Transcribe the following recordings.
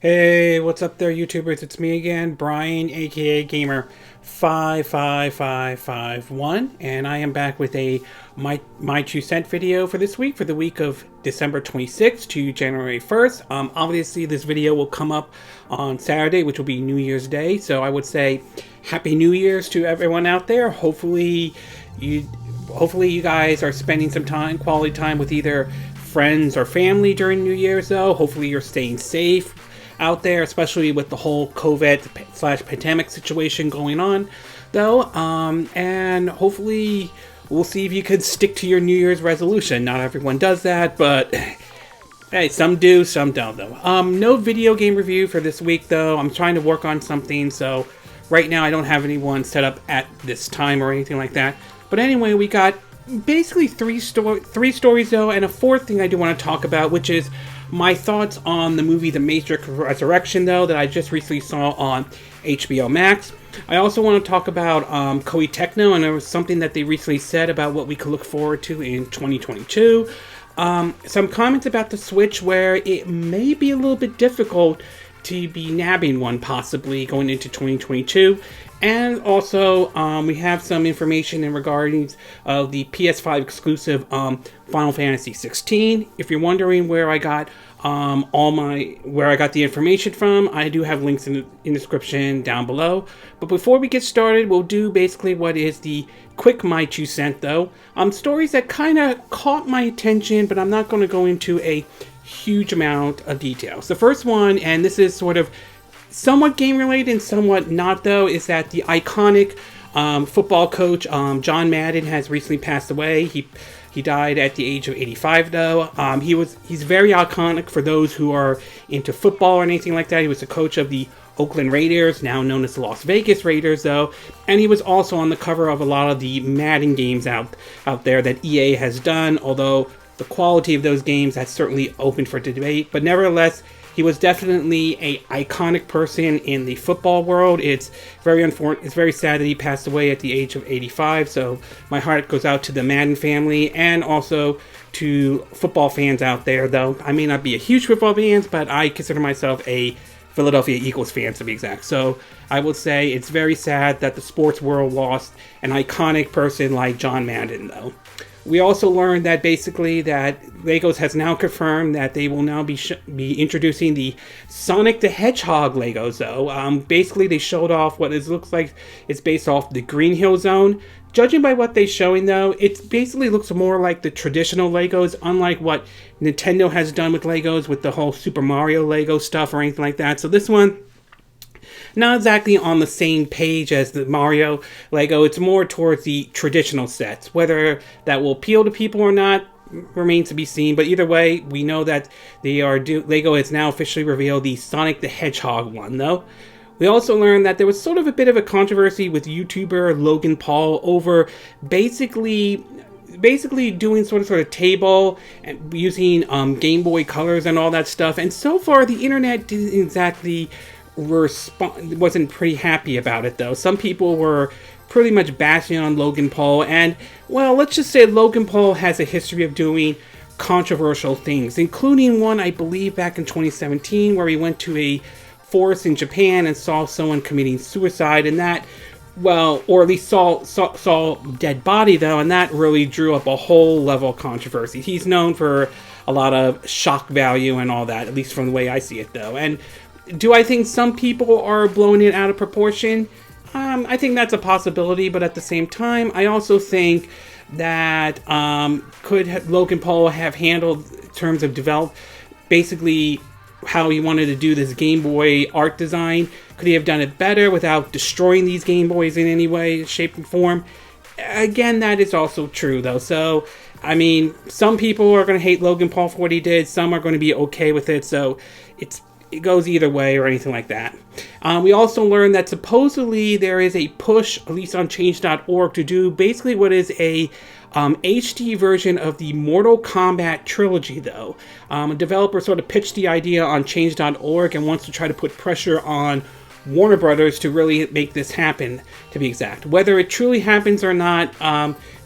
Hey, what's up there, YouTubers? It's me again, Brian, aka Gamer 55551, and I am back with a my 2 cent video for this week, for the week of December 26th to January 1st. Obviously, this video will come up on Saturday, which will be New Year's Day. So I would say Happy New Year's to everyone out there. Hopefully you guys are spending some quality time with either friends or family during New Year's, though. Hopefully you're staying safe out there, especially with the whole COVID/pandemic situation going on, though. And hopefully we'll see if you could stick to your New Year's resolution. Not everyone does that, but hey, some do, some don't, though. No video game review for this week, though. I'm trying to work on something, so right now I don't have anyone set up at this time or anything like that. But anyway, we got basically three stories, though, and a fourth thing I do want to talk about, which is my thoughts on the movie The Matrix Resurrection, though, that I just recently saw on HBO Max. I also want to talk about Koei Tecmo, and there was something that they recently said about what we could look forward to in 2022. Some comments about the Switch, where it may be a little bit difficult to be nabbing one, possibly going into 2022. And also, we have some information in regarding of the PS5 exclusive Final Fantasy 16. If you're wondering where I got the information from, I do have links in the description down below. But before we get started, we'll do basically what is the quick my 2 cent, though. Stories that kind of caught my attention, but I'm not going to go into a huge amount of details. The first one, and this is sort of somewhat game related and somewhat not, though, is that the iconic football coach John Madden has recently passed away. He died at the age of 85, though. He's very iconic for those who are into football or anything like that. He was the coach of the Oakland Raiders, now known as the Las Vegas Raiders, though, and he was also on the cover of a lot of the Madden games out there that EA has done, although the quality of those games that's certainly open for debate. But nevertheless, he was definitely an iconic person in the football world. It's very unfortunate. It's very sad that he passed away at the age of 85. So my heart goes out to the Madden family and also to football fans out there, though. I may not be a huge football fan, but I consider myself a Philadelphia Eagles fan, to be exact. So I will say it's very sad that the sports world lost an iconic person like John Madden, though. We also learned that basically that Legos has now confirmed that they will now be introducing the Sonic the Hedgehog Legos, though. Basically, they showed off what it looks like it's based off the Green Hill Zone. Judging by what they're showing, though, it basically looks more like the traditional Legos, unlike what Nintendo has done with Legos with the whole Super Mario Lego stuff or anything like that. So this one, not exactly on the same page as the Mario Lego. It's more towards the traditional sets. Whether that will appeal to people or not remains to be seen. But either way, we know that Lego has now officially revealed the Sonic the Hedgehog one, though. We also learned that there was sort of a bit of a controversy with YouTuber Logan Paul over basically doing sort of table and using Game Boy colors and all that stuff. And so far, the internet didn't exactly wasn't pretty happy about it, though. Some people were pretty much bashing on Logan Paul, and well, let's just say Logan Paul has a history of doing controversial things, including one, I believe, back in 2017, where he went to a forest in Japan and saw someone committing suicide, and that, well, or at least saw dead body, though, and that really drew up a whole level of controversy. He's known for a lot of shock value and all that, at least from the way I see it, though. And do I think some people are blowing it out of proportion? I think that's a possibility, but at the same time, I also think that could Logan Paul have handled in terms of basically how he wanted to do this Game Boy art design? Could he have done it better without destroying these Game Boys in any way, shape, and form? Again, that is also true, though. So, I mean, some people are going to hate Logan Paul for what he did. Some are going to be okay with it. So, it goes either way or anything like that. We also learned that supposedly there is a push, at least on Change.org, to do basically what is a HD version of the Mortal Kombat trilogy, though. A developer sort of pitched the idea on Change.org and wants to try to put pressure on Warner Brothers to really make this happen, to be exact. Whether it truly happens or not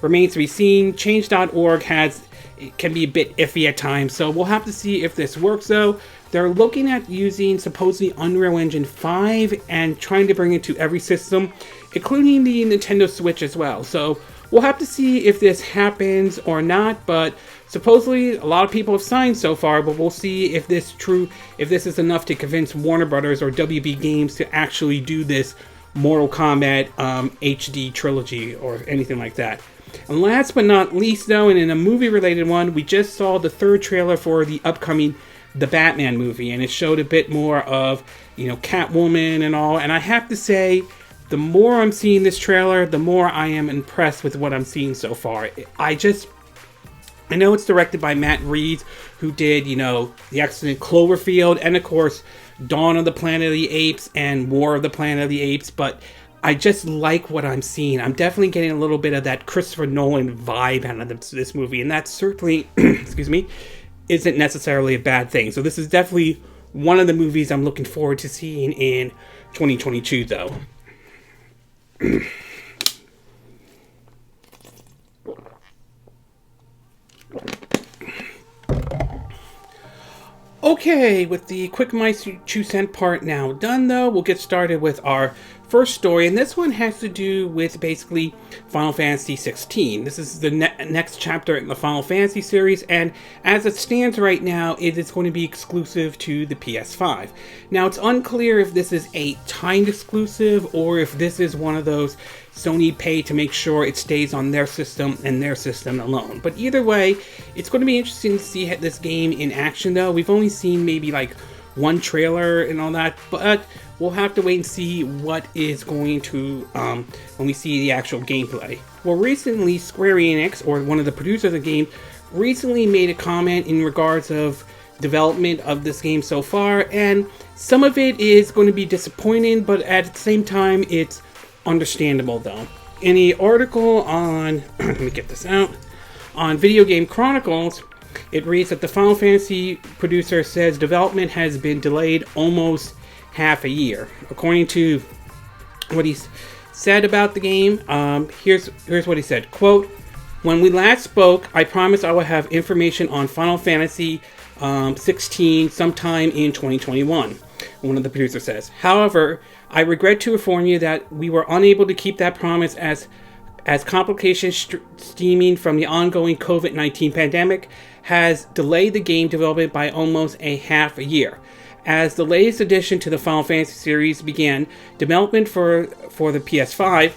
remains to be seen. Change.org can be a bit iffy at times, so we'll have to see if this works, though. they're looking at using supposedly Unreal Engine 5 and trying to bring it to every system, including the Nintendo Switch as well. So we'll have to see if this happens or not, but supposedly a lot of people have signed so far, but we'll see if this is enough to convince Warner Brothers or WB Games to actually do this Mortal Kombat HD trilogy or anything like that. And last but not least though, and in a movie related one, we just saw the third trailer for the upcoming The Batman movie, and it showed a bit more of, Catwoman and all, and I have to say, the more I'm seeing this trailer, the more I am impressed with what I'm seeing so far. I know it's directed by Matt Reeves, who did, The Excellent Cloverfield, and of course, Dawn of the Planet of the Apes and War of the Planet of the Apes, but I just like what I'm seeing. I'm definitely getting a little bit of that Christopher Nolan vibe out of this movie, and that certainly, excuse me, isn't necessarily a bad thing. So this is definitely one of the movies I'm looking forward to seeing in 2022, though. Okay, with the quick my 2 cent part now done though, we'll get started with our first story, and this one has to do with basically Final Fantasy 16. This is the next chapter in the Final Fantasy series, and as it stands right now, it is going to be exclusive to the PS5. Now, it's unclear if this is a timed exclusive or if this is one of those Sony pay to make sure it stays on their system and their system alone. But either way, it's going to be interesting to see this game in action though. We've only seen maybe like one trailer and all that, but we'll have to wait and see what is going to, when we see the actual gameplay. Well, recently Square Enix, or one of the producers of the game, recently made a comment in regards of development of this game so far, and some of it is going to be disappointing, but at the same time, it's understandable though. In the article on, let me get this out, on Video Game Chronicles, it reads that the Final Fantasy producer says development has been delayed almost half a year. According to what he said about the game, here's what he said, quote, "When we last spoke, I promised I would have information on Final Fantasy 16 sometime in 2021, one of the producers says. However, I regret to inform you that we were unable to keep that promise as complications stemming from the ongoing COVID-19 pandemic has delayed the game development by almost a half a year. As the latest addition to the Final Fantasy series began development for the PS5,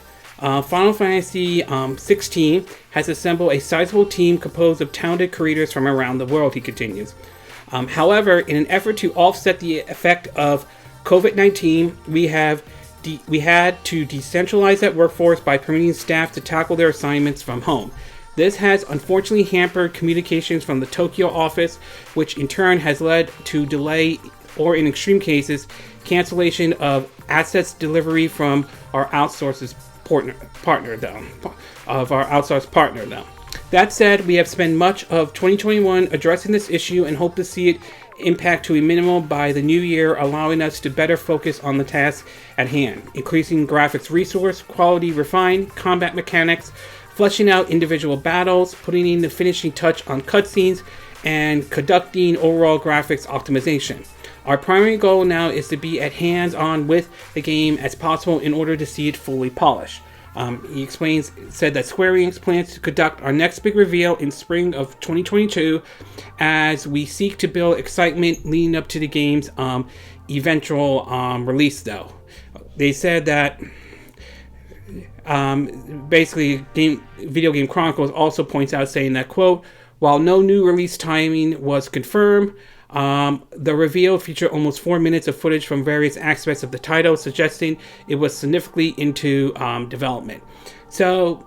Final Fantasy 16 has assembled a sizable team composed of talented creators from around the world," he continues. However, in an effort to offset the effect of COVID-19, we had to decentralize that workforce by permitting staff to tackle their assignments from home. This has unfortunately hampered communications from the Tokyo office, which in turn has led to delay or, in extreme cases, cancellation of assets delivery from our outsourced partner though. That said, we have spent much of 2021 addressing this issue and hope to see it impact to a minimum by the new year, allowing us to better focus on the task at hand, increasing graphics resource quality, refined combat mechanics, fleshing out individual battles, putting in the finishing touch on cutscenes, and conducting overall graphics optimization. Our primary goal now is to be at hands-on with the game as possible in order to see it fully polished. He said that Square Enix plans to conduct our next big reveal in spring of 2022 as we seek to build excitement leading up to the game's eventual release though. They said that basically Video Game Chronicles also points out saying that, quote, "While no new release timing was confirmed, the reveal featured almost 4 minutes of footage from various aspects of the title, suggesting it was significantly into development." So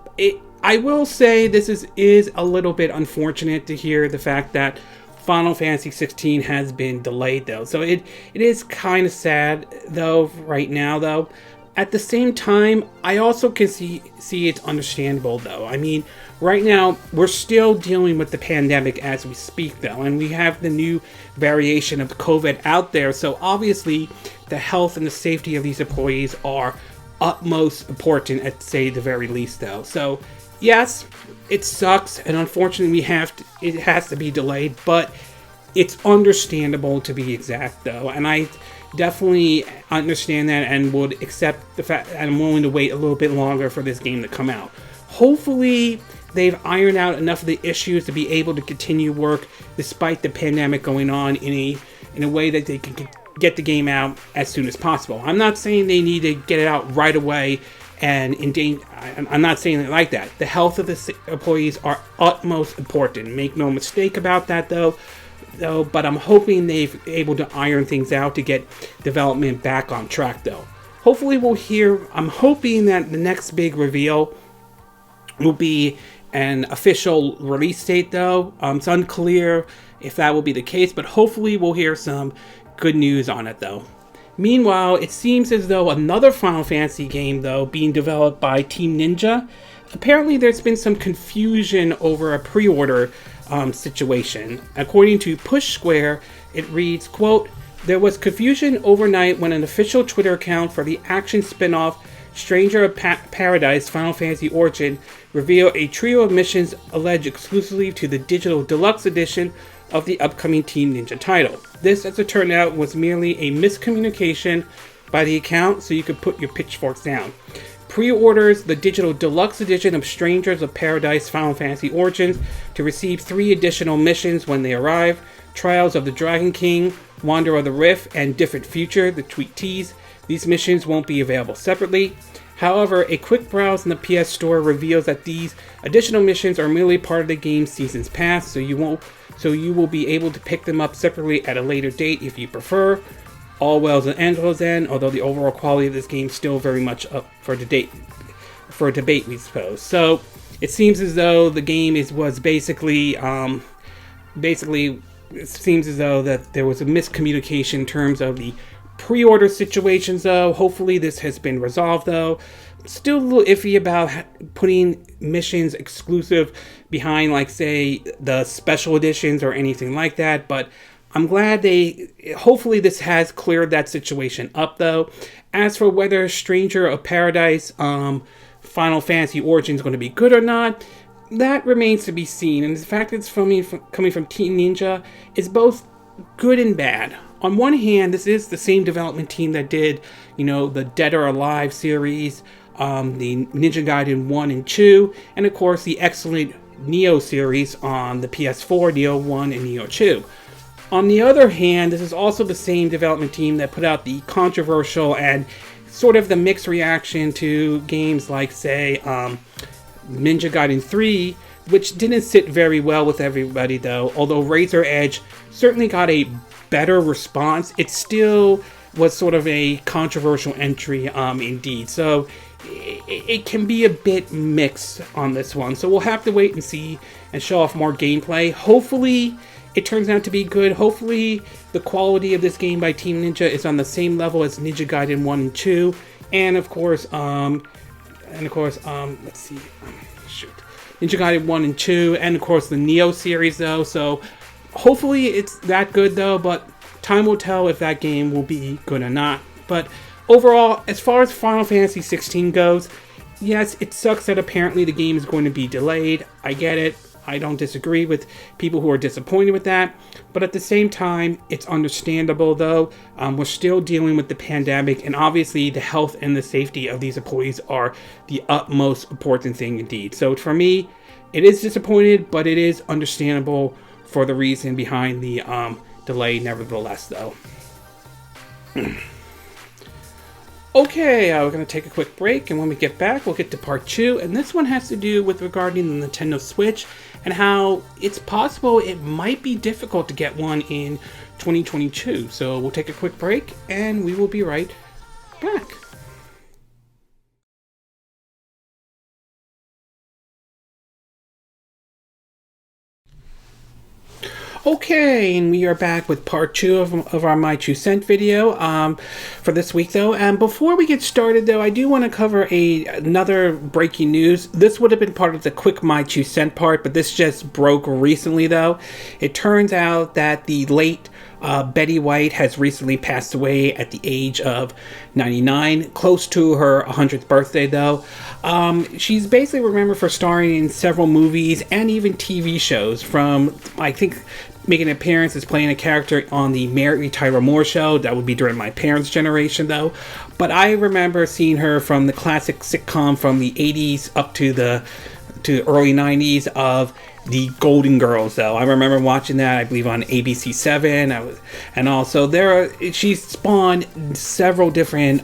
I will say this is a little bit unfortunate to hear the fact that Final Fantasy 16 has been delayed though. So it is kind of sad though right now though. At the same time, I also can see it's understandable though. I mean, right now, we're still dealing with the pandemic as we speak though, and we have the new variation of COVID out there, so obviously the health and the safety of these employees are utmost important at, say, the very least though. So yes, it sucks, and unfortunately it has to be delayed, but It's understandable, to be exact, though, and I definitely understand that and would accept the fact that I'm willing to wait a little bit longer for this game to come out. Hopefully, they've ironed out enough of the issues to be able to continue work despite the pandemic going on in a way that they can get the game out as soon as possible. I'm not saying they need to get it out right away, and I'm not saying it like that. The health of the employees are utmost important. Make no mistake about that, though. But I'm hoping they've able to iron things out to get development back on track, though. Hopefully we'll hear, I'm hoping that the next big reveal will be an official release date, though. It's unclear if that will be the case, but hopefully we'll hear some good news on it, though. Meanwhile, it seems as though another Final Fantasy game, though, being developed by Team Ninja. Apparently there's been some confusion over a pre-order situation. According to Push Square, it reads, quote, "There was confusion overnight when an official Twitter account for the action spin-off Stranger of Paradise Final Fantasy Origin revealed a trio of missions alleged exclusively to the digital deluxe edition of the upcoming Team Ninja title. This, as it turned out, was merely a miscommunication by the account, so you could put your pitchforks down. Pre-orders the digital deluxe edition of Strangers of Paradise Final Fantasy Origins to receive 3 additional missions when they arrive: Trials of the Dragon King, Wander of the Rift, and Different Future, the tweet tease. These missions won't be available separately. However, a quick browse in the PS Store reveals that these additional missions are merely part of the game's Seasons Pass, so you will be able to pick them up separately at a later date if you prefer. All wells and ends well then, although the overall quality of this game is still very much up for debate, we suppose. So it seems as though the game was basically it seems as though that there was a miscommunication in terms of the pre-order situations, though. Hopefully this has been resolved, though. Still a little iffy about putting missions exclusive behind, like, say, the special editions or anything like that, but I'm glad hopefully this has cleared that situation up, though. As for whether Stranger of Paradise Final Fantasy Origin is going to be good or not, that remains to be seen, and the fact that it's coming from Team Ninja is both good and bad. On one hand, this is the same development team that did, the Dead or Alive series, the Ninja Gaiden 1 and 2, and of course the excellent Nioh series on the PS4, Nioh 1 and Nioh 2. On the other hand, this is also the same development team that put out the controversial and sort of the mixed reaction to games like, say, Ninja Gaiden 3, which didn't sit very well with everybody, though. Although Razor Edge certainly got a better response, it still was sort of a controversial entry, indeed. So it can be a bit mixed on this one. So we'll have to wait and see and show off more gameplay. Hopefully it turns out to be good. Hopefully the quality of this game by Team Ninja is on the same level as Ninja Gaiden 1 and 2. And of course, let's see, Ninja Gaiden 1 and 2, and of course the Nioh series, though. So hopefully it's that good, though, but time will tell if that game will be good or not. But overall, as far as Final Fantasy 16 goes, yes, it sucks that apparently the game is going to be delayed. I get it. I don't disagree with people who are disappointed with that, but at the same time, it's understandable, though. We're still dealing with the pandemic, and obviously the health and the safety of these employees are the utmost important thing indeed. So for me, it is disappointed, but it is understandable for the reason behind the delay nevertheless, though. Okay, we're going to take a quick break, and when we get back, we'll get to part 2, and this one has to do with regarding the Nintendo Switch and how it's possible it might be difficult to get one in 2022. So we'll take a quick break, and we will be right back. Okay, and we are back with part 2 of our My 2 Cent video for this week, though. And before we get started, though, I do want to cover another breaking news. This would have been part of the quick My 2 Cent part, but this just broke recently, though. It turns out that the late Betty White has recently passed away at the age of 99, close to her 100th birthday, though. She's basically remembered for starring in several movies and even TV shows from, I think, making an appearance as playing a character on the Mary Tyler Moore show. That would be during my parents' generation, though. But I remember seeing her from the classic sitcom from the 80s up to the early 90s of the Golden Girls, though. I remember watching that, I believe, on ABC7. And also she spawned several different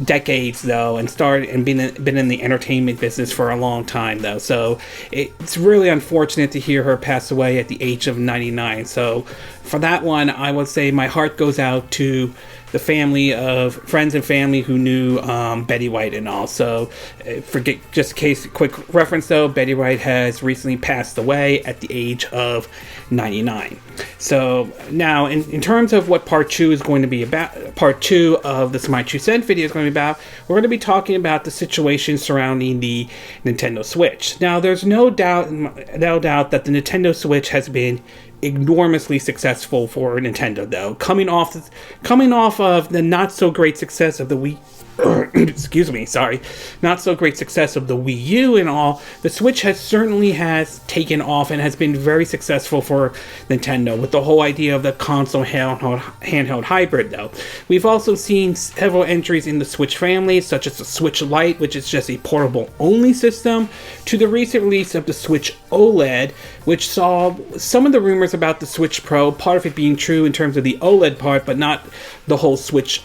decades, though, and been in the entertainment business for a long time, though. So it's really unfortunate to hear her pass away at the age of 99. So for that one, I would say my heart goes out to the friends and family who knew Betty White and all. So, just in case, quick reference though, Betty White has recently passed away at the age of 99. So now, in terms of what part 2 is going to be about, part 2 of this My 2 Cent video is going to be about, we're going to be talking about the situation surrounding the Nintendo Switch. Now, there's no doubt that the Nintendo Switch has been enormously successful for Nintendo, though, coming off of the not so great success of the Wii. Not so great success of the Wii U and all. The Switch has taken off and has been very successful for Nintendo with the whole idea of the console handheld hybrid, though. We've also seen several entries in the Switch family, such as the Switch Lite, which is just a portable only system, to the recent release of the Switch OLED, which saw some of the rumors about the Switch Pro, part of it being true in terms of the OLED part, but not the whole Switch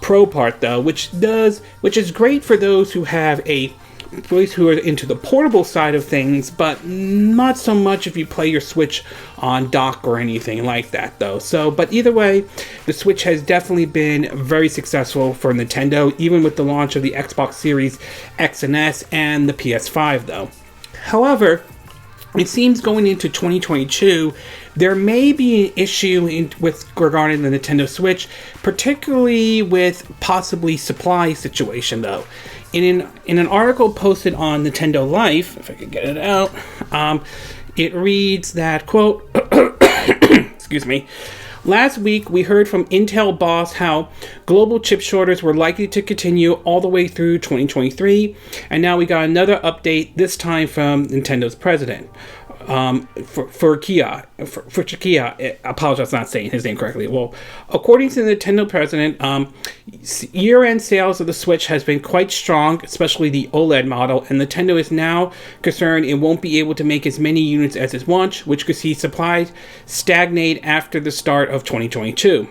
Pro part, though, which is great for those who are into the portable side of things, but not so much if you play your Switch on dock or anything like that, though. So, but either way, the Switch has definitely been very successful for Nintendo, even with the launch of the Xbox Series X and S and the PS5, though. However, it seems going into 2022, there may be an issue regarding the Nintendo Switch, particularly with possibly supply situation, though. In an article posted on Nintendo Life, if I could get it out, it reads that, quote, excuse me, last week, we heard from Intel boss how global chip shortages were likely to continue all the way through 2023, and now we got another update, this time from Nintendo's president. For Kia, I apologize for not saying his name correctly. Well, according to the Nintendo president, year-end sales of the Switch has been quite strong, especially the OLED model, and Nintendo is now concerned it won't be able to make as many units as it wants, which could see supplies stagnate after the start of 2022.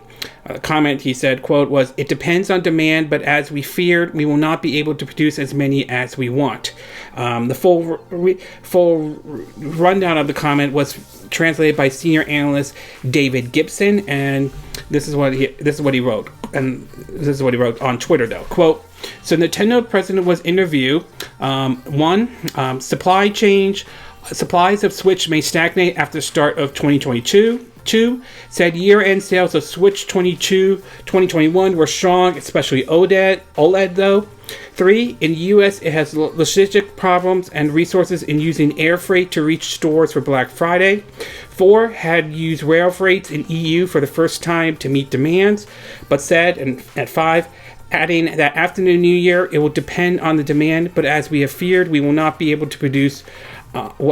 A comment he said, quote, was, "It depends on demand, but as we feared, we will not be able to produce as many as we want." The full rundown of the comment was translated by senior analyst David Gibson, and this is what he wrote, and this is what he wrote on Twitter, though. Quote, "So Nintendo president was interviewed. Supplies of Switch may stagnate after the start of 2022. 2, said year-end sales of Switch 2021 were strong, especially OLED though. 3, in the US, it has logistic problems and resources in using air freight to reach stores for Black Friday. 4, had used rail freights in EU for the first time to meet demands, but said, and at 5, adding that after the new year, it will depend on the demand, but as we have feared, we will not be able to produce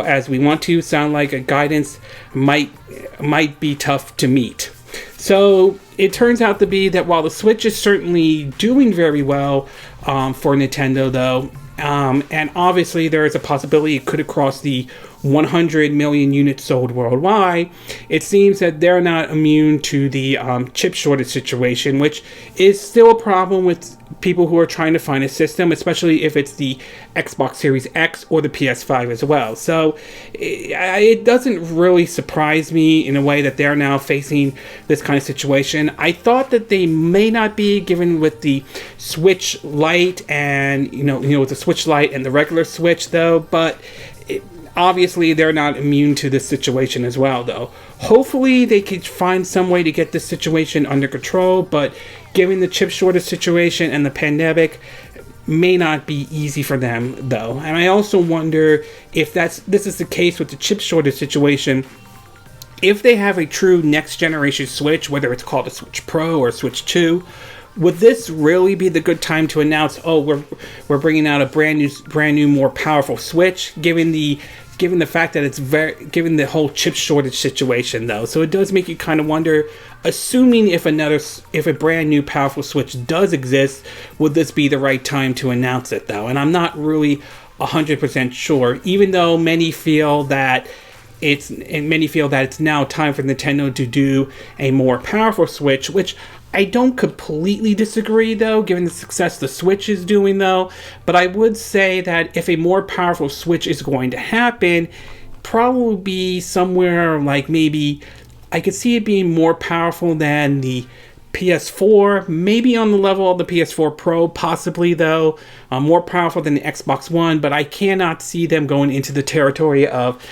as we want to. Sound like a guidance might be tough to meet." So it turns out to be that while the Switch is certainly doing very well for Nintendo, though, and obviously there is a possibility it could have crossed the 100 million units sold worldwide, it seems that they're not immune to the chip shortage situation, which is still a problem with people who are trying to find a system, especially if it's the Xbox Series X or the PS5 as well. So it doesn't really surprise me in a way that they're now facing this kind of situation. I thought that they may not be, given with the Switch Lite and with the Switch Lite and the regular Switch, though, but obviously they're not immune to this situation as well, though. Hopefully they could find some way to get this situation under control, but given the chip shortage situation and the pandemic, may not be easy for them, though. And I also wonder if this is the case with the chip shortage situation. If they have a true next generation Switch, whether it's called a Switch Pro or Switch.to, would this really be the good time to announce, we're bringing out a brand new, more powerful Switch, given given the fact that given the whole chip shortage situation though. So it does make you kind of wonder, assuming if a brand new powerful Switch does exist, would this be the right time to announce it though? And I'm not really 100% sure, even though many feel that it's now time for Nintendo to do a more powerful Switch, which I don't completely disagree though, given the success the Switch is doing though. But I would say that if a more powerful Switch is going to happen, probably be somewhere like, maybe I could see it being more powerful than the PS4, maybe on the level of the PS4 Pro, possibly though, more powerful than the Xbox One, but I cannot see them going into the territory of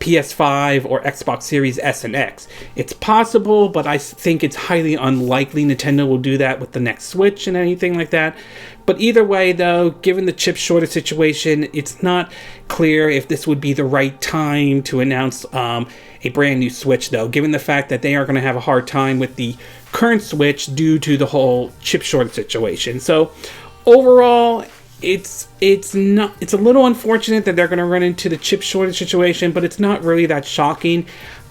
PS5 or Xbox Series S and X. It's possible, but I think it's highly unlikely Nintendo will do that with the next Switch and anything like that. But either way though, given the chip shortage situation, it's not clear if this would be the right time to announce a brand new Switch though, given the fact that they are going to have a hard time with the current Switch due to the whole chip shortage situation. So overall, it's a little unfortunate that they're going to run into the chip shortage situation, but it's not really that shocking.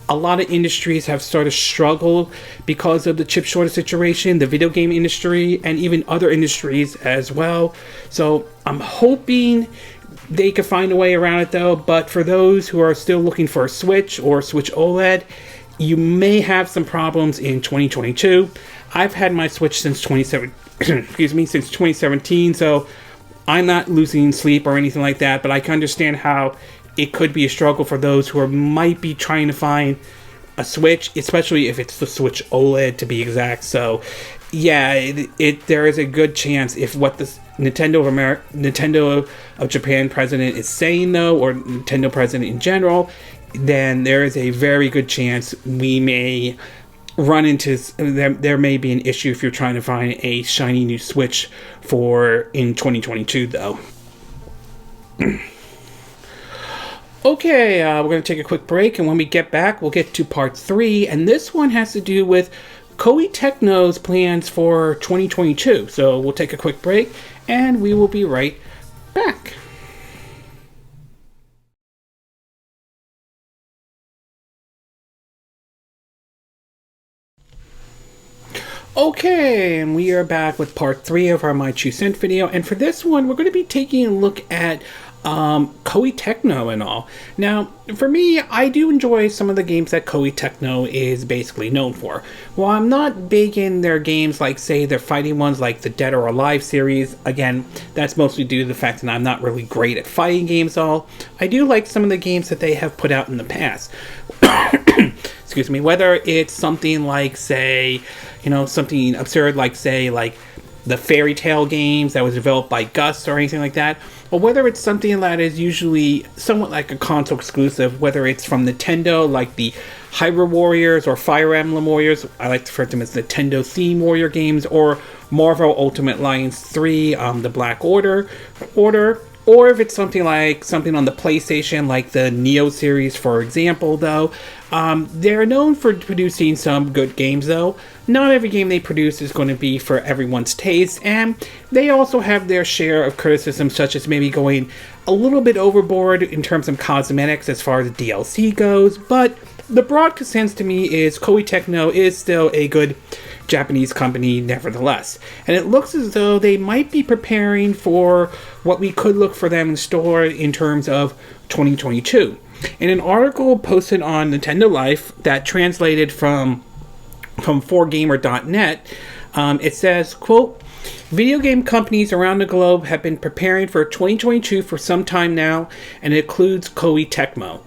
A lot of industries have started to struggle because of the chip shortage situation, the video game industry, and even other industries as well. So I'm hoping they can find a way around it though. But for those who are still looking for a Switch or Switch OLED, you may have some problems in 2022. I've had my Switch since 2017, so I'm not losing sleep or anything like that, but I can understand how it could be a struggle for those who might be trying to find a Switch, especially if it's the Switch OLED to be exact. So yeah, there is a good chance, if what the Nintendo of Japan president is saying though, or Nintendo president in general, then there is a very good chance we may run into there may be an issue if you're trying to find a shiny new Switch in 2022 though. Okay, we're going to take a quick break, and when we get back, we'll get to part 3, and this one has to do with Koei Tecmo's plans for 2022. So we'll take a quick break, and we will be right back. Okay, and we are back with part 3 of our My 2 Cent video, and for this one, we're going to be taking a look at Koei Tecmo and all. Now, for me, I do enjoy some of the games that Koei Tecmo is basically known for. While I'm not big in their games, like say their fighting ones like the Dead or Alive series, again, that's mostly due to the fact that I'm not really great at fighting games all. I do like some of the games that they have put out in the past. Excuse me, whether it's something like, say, something absurd like, say, like the Fairy Tale games that was developed by Gus or anything like that, or whether it's something that is usually somewhat like a console exclusive, whether it's from Nintendo, like the Hyrule Warriors or Fire Emblem Warriors, I like to refer to them as Nintendo Theme Warrior games, or Marvel Ultimate Alliance 3, the Black Order, or if it's something on the PlayStation, like the Neo series, for example, though. They're known for producing some good games, though. Not every game they produce is going to be for everyone's taste, and they also have their share of criticism, such as maybe going a little bit overboard in terms of cosmetics as far as DLC goes, but the broad consensus to me is Koei Tecmo is still a good Japanese company nevertheless. And it looks as though they might be preparing for what we could look for them in store in terms of 2022. In an article posted on Nintendo Life that translated from 4gamer.net, it says, quote, "Video game companies around the globe have been preparing for 2022 for some time now, and it includes Koei Tecmo.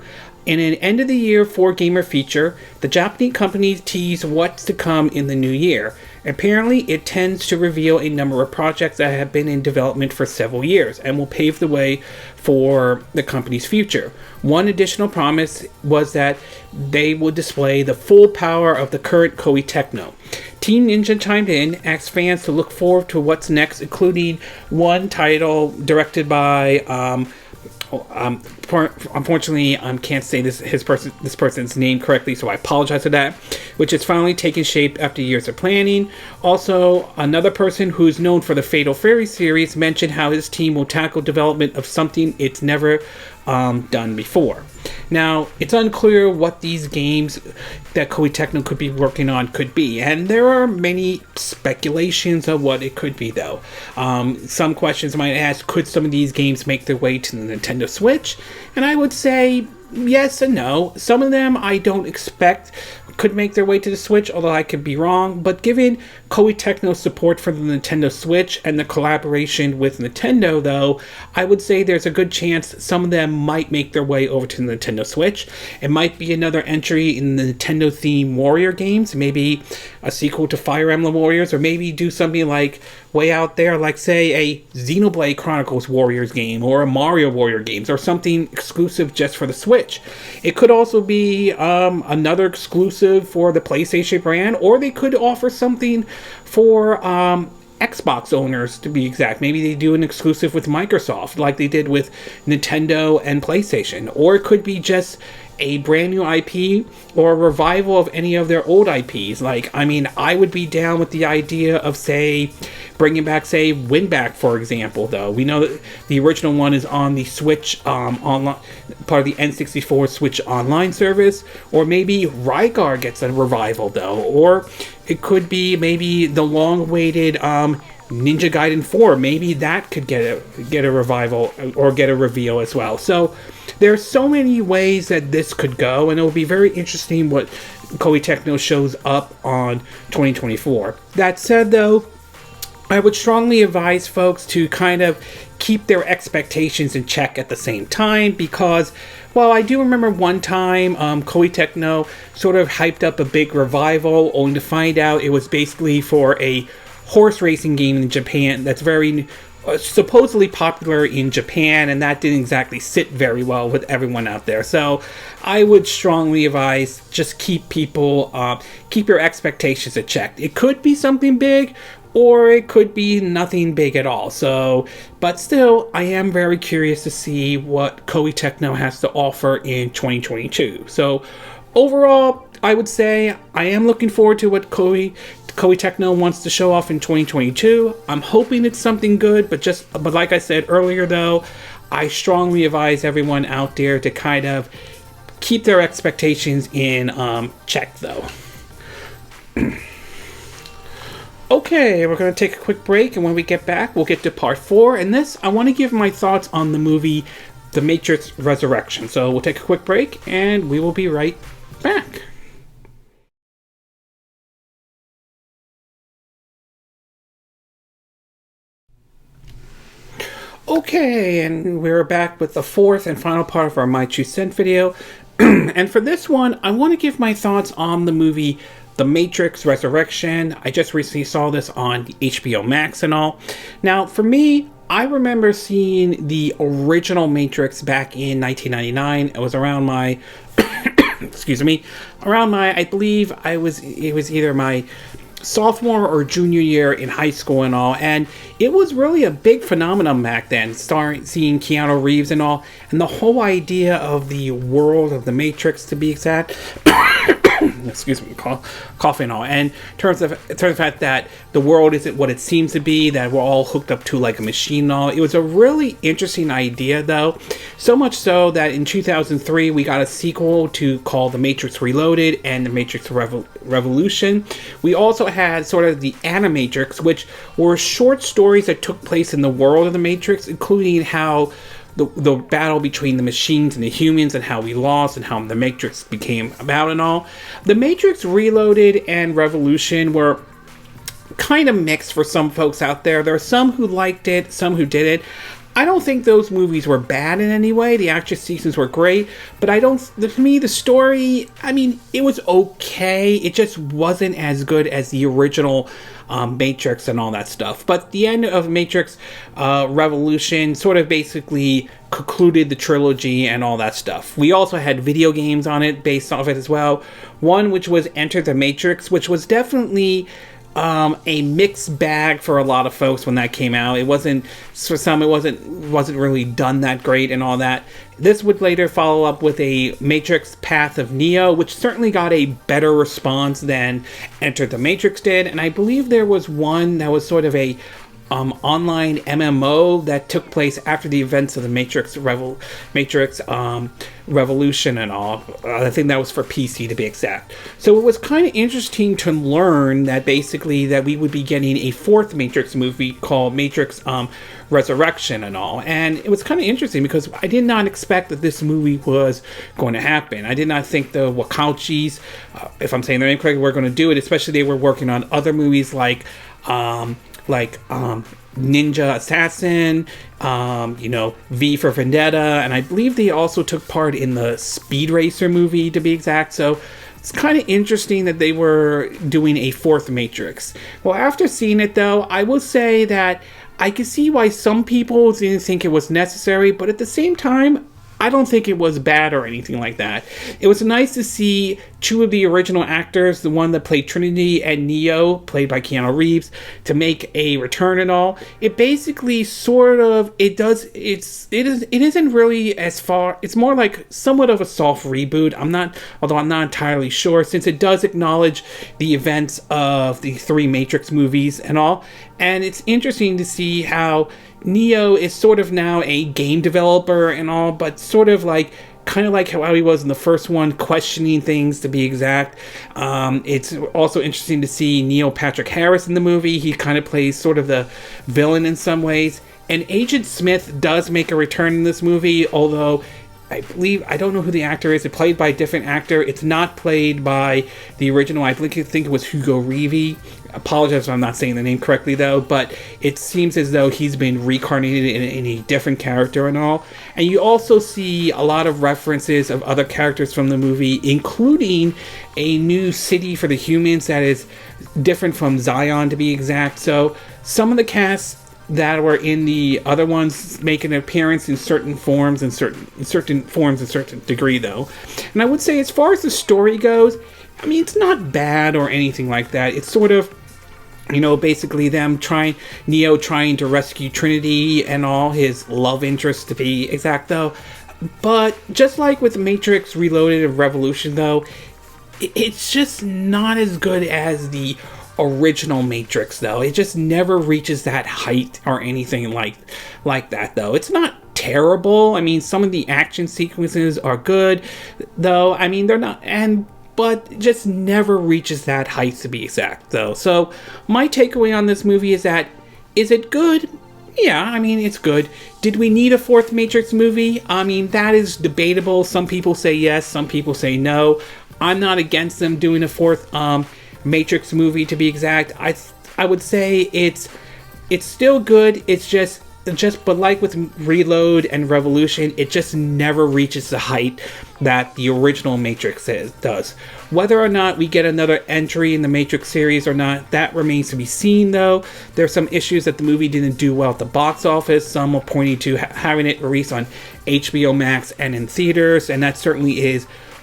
In an end-of-the-year 4Gamer feature, the Japanese company tease what's to come in the new year. Apparently, it tends to reveal a number of projects that have been in development for several years and will pave the way for the company's future. One additional promise was that they will display the full power of the current Koei Tecmo. Team Ninja chimed in, asked fans to look forward to what's next, including one title directed by unfortunately, I can't say this person's name correctly, so I apologize for that, which is finally taking shape after years of planning. Also, another person who's known for the Fatal Fury series mentioned how his team will tackle development of something it's never done before. Now, it's unclear what these games that Koei Tecmo could be working on could be, and there are many speculations of what it could be, though. Some questions might ask, could some of these games make their way to the Nintendo Switch? And I would say yes and no. Some of them I don't expect could make their way to the Switch, although I could be wrong. But given Koei Tecmo's support for the Nintendo Switch and the collaboration with Nintendo, though, I would say there's a good chance some of them might make their way over to the Nintendo Switch. It might be another entry in the Nintendo-themed Warrior games, maybe a sequel to Fire Emblem Warriors, or maybe do something like way out there, like say a Xenoblade Chronicles Warriors game, or a Mario Warrior games, or something exclusive just for the Switch. It could also be another exclusive for the PlayStation brand, or they could offer something for Xbox owners, to be exact. Maybe they do an exclusive with Microsoft, like they did with Nintendo and PlayStation. Or it could be just a brand new IP or a revival of any of their old IPs. Like, I mean, I would be down with the idea of, say, bringing back, say, Winback, for example, though. We know that the original one is on the Switch online, part of the N64 Switch online service. Or maybe Rygar gets a revival, though. Or it could be maybe the long-awaited Ninja Gaiden 4. Maybe that could get a revival or get a reveal as well. So there's so many ways that this could go, and it will be very interesting what Koei Tecmo shows up on 2024. That said, though, I would strongly advise folks to kind of keep their expectations in check at the same time, because, well, I do remember one time Koei Tecmo sort of hyped up a big revival, only to find out it was basically for a horse racing game in Japan that's very supposedly popular in Japan, and that didn't exactly sit very well with everyone out there. So I would strongly advise just keep your expectations in check. It could be something big, or it could be nothing big at all. So, but still, I am very curious to see what Koei Tecmo has to offer in 2022. So overall, I would say I am looking forward to what Koei Tecmo wants to show off in 2022. I'm hoping it's something good, but like I said earlier, though, I strongly advise everyone out there to kind of keep their expectations in check, though. Okay, we're going to take a quick break, and when we get back, we'll get to part 4. And this, I want to give my thoughts on the movie The Matrix Resurrection. So we'll take a quick break, and we will be right back. Okay, and we're back with the fourth and final part of our My Two Cent video. And for this one, I want to give my thoughts on the movie The Matrix Resurrection. I just recently saw this on HBO Max and all. Now, for me, I remember seeing the original Matrix back in 1999. It was around my, I believe it was either my sophomore or junior year in high school and all, and it was really a big phenomenon back then, seeing Keanu Reeves and all, and the whole idea of the world of the Matrix, to be exact. Excuse me, coughing and all. And turns the fact that the world isn't what it seems to be, that we're all hooked up to like a machine and all. It was a really interesting idea, though. So much so that in 2003, we got a sequel called The Matrix Reloaded and The Matrix Revolution. We also had sort of the Animatrix, which were short stories that took place in the world of the Matrix, including how the battle between the machines and the humans, and how we lost, and how the Matrix became about and all. The Matrix Reloaded and Revolution were kind of mixed for some folks out there. There are some who liked it, some who didn't. I don't think those movies were bad in any way. The action sequences were great, but to me, the story, I mean, it was okay. It just wasn't as good as the original Matrix and all that stuff. But the end of Matrix Revolution sort of basically concluded the trilogy and all that stuff. We also had video games on it based off it as well. One which was Enter the Matrix, which was definitely a mixed bag for a lot of folks when that came out. It wasn't, for some, it wasn't really done that great and all that. This would later follow up with a Matrix Path of Neo, which certainly got a better response than Enter the Matrix did. And I believe there was one that was sort of a online MMO that took place after the events of the Matrix Revolution and all. I think that was for PC to be exact. So it was kind of interesting to learn that basically that we would be getting a fourth Matrix movie called Matrix Resurrection and all. And it was kind of interesting because I did not expect that this movie was going to happen. I did not think the Wachowskis, if I'm saying their name correctly, were going to do it, especially they were working on other movies like Ninja Assassin, V for Vendetta, and I believe they also took part in the Speed Racer movie, to be exact. So it's kind of interesting that they were doing a fourth Matrix. Well, after seeing it, though, I will say that I can see why some people didn't think it was necessary, but at the same time, I don't think it was bad or anything like that. It was nice to see two of the original actors, the one that played Trinity and Neo, played by Keanu Reeves, to make a return and all. It basically sort of, it isn't really as far, it's more like somewhat of a soft reboot. Although I'm not entirely sure, since it does acknowledge the events of the three Matrix movies and all. And it's interesting to see how Neo is sort of now a game developer and all, but sort of like kind of like how he was in the first one, questioning things to be exact. It's also interesting to see Neil Patrick Harris in the movie. He kind of plays sort of the villain in some ways. And Agent Smith does make a return in this movie, although I don't know who the actor is. It's played by a different actor. It's not played by the original. I think it was Hugo Reeve. Apologize if I'm not saying the name correctly, though, but it seems as though he's been reincarnated in a different character and all. And you also see a lot of references of other characters from the movie, including a new city for the humans that is different from Zion, to be exact. So some of the casts that were in the other ones make an appearance in certain forms and certain degree, though. And I would say, as far as the story goes, I mean, it's not bad or anything like that. It's sort of, basically Neo trying to rescue Trinity and all, his love interest to be exact, though. But just like with Matrix Reloaded and Revolution, though, it's just not as good as the original Matrix, though. It just never reaches that height or anything like that, though. It's not terrible. I mean, some of the action sequences are good, though. I mean, they're not, but just never reaches that height, to be exact, though. So my takeaway on this movie is that, is it good? Yeah, I mean, it's good. Did we need a fourth Matrix movie? I mean, that is debatable. Some people say yes, some people say no. I'm not against them doing a fourth Matrix movie, to be exact. I would say it's still good. It's just but like with Reload and Revolution, it just never reaches the height that the original Matrix does. Whether or not we get another entry in the Matrix series or not, that remains to be seen, though. There's some issues that the movie didn't do well at the box office. Some are pointing to having it released on HBO Max and in theaters, and that certainly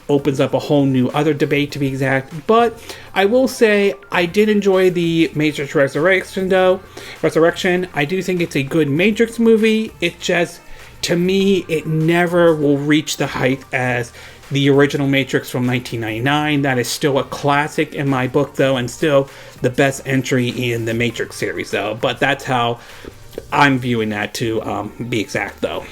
opens up a whole new other debate, to be exact. But I will say I did enjoy the Matrix Resurrection. I do think it's a good Matrix movie. It just, to me, it never will reach the height as the original Matrix from 1999. That is still a classic in my book, though, and still the best entry in the Matrix series, though. But that's how I'm viewing that, to be exact, though.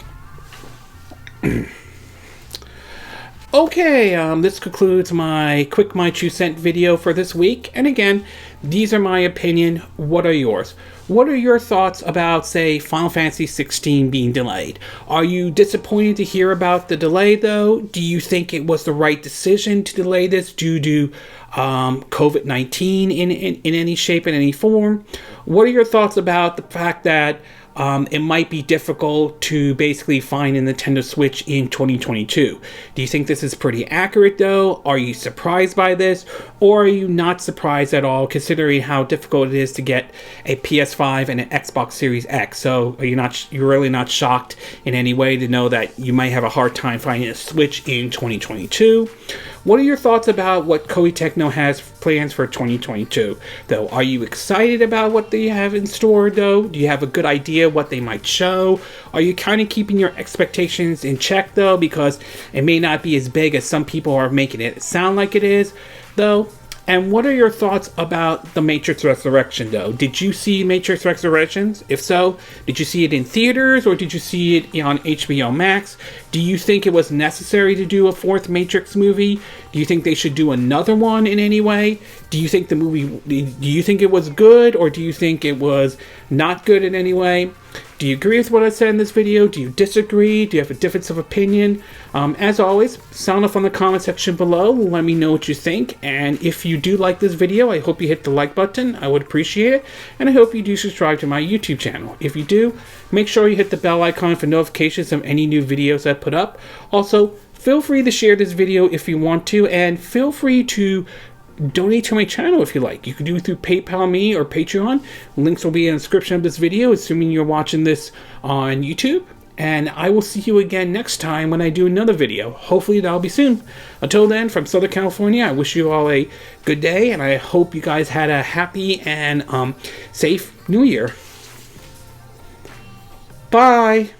Okay, this concludes my quick My 2 Cent video for this week. And again, these are my opinion. What are yours? What are your thoughts about, say, Final Fantasy 16 being delayed? Are you disappointed to hear about the delay, though? Do you think it was the right decision to delay this due to COVID-19 in any shape and any form? What are your thoughts about the fact that it might be difficult to basically find a Nintendo Switch in 2022. Do you think this is pretty accurate, though? Are you surprised by this? Or are you not surprised at all, considering how difficult it is to get a PS5 and an Xbox Series X? So are you're really not shocked in any way to know that you might have a hard time finding a Switch in 2022? What are your thoughts about what Koei Tecmo has plans for 2022, though? Are you excited about what they have in store, though? Do you have a good idea what they might show? Are you kind of keeping your expectations in check, though, because it may not be as big as some people are making it sound like it is, though? And what are your thoughts about The Matrix Resurrection, though? Did you see Matrix Resurrections? If so, did you see it in theaters or did you see it on HBO Max? Do you think it was necessary to do a fourth Matrix movie? Do you think they should do another one in any way? Do you think it was good, or do you think it was not good in any way? Do you agree with what I said in this video? Do you disagree? Do you have a difference of opinion? As always, sound off on the comment section below. Let me know what you think. And if you do like this video, I hope you hit the like button. I would appreciate it. And I hope you do subscribe to my YouTube channel. If you do, make sure you hit the bell icon for notifications of any new videos I put up. Also, feel free to share this video if you want to, and feel free to donate to my channel if you like. You can do it through PayPal me or Patreon. Links will be in the description of this video, assuming you're watching this on YouTube. And I will see you again next time when I do another video. Hopefully that'll be soon. Until then, from Southern California, I wish you all a good day, and I hope you guys had a happy and safe New Year. Bye!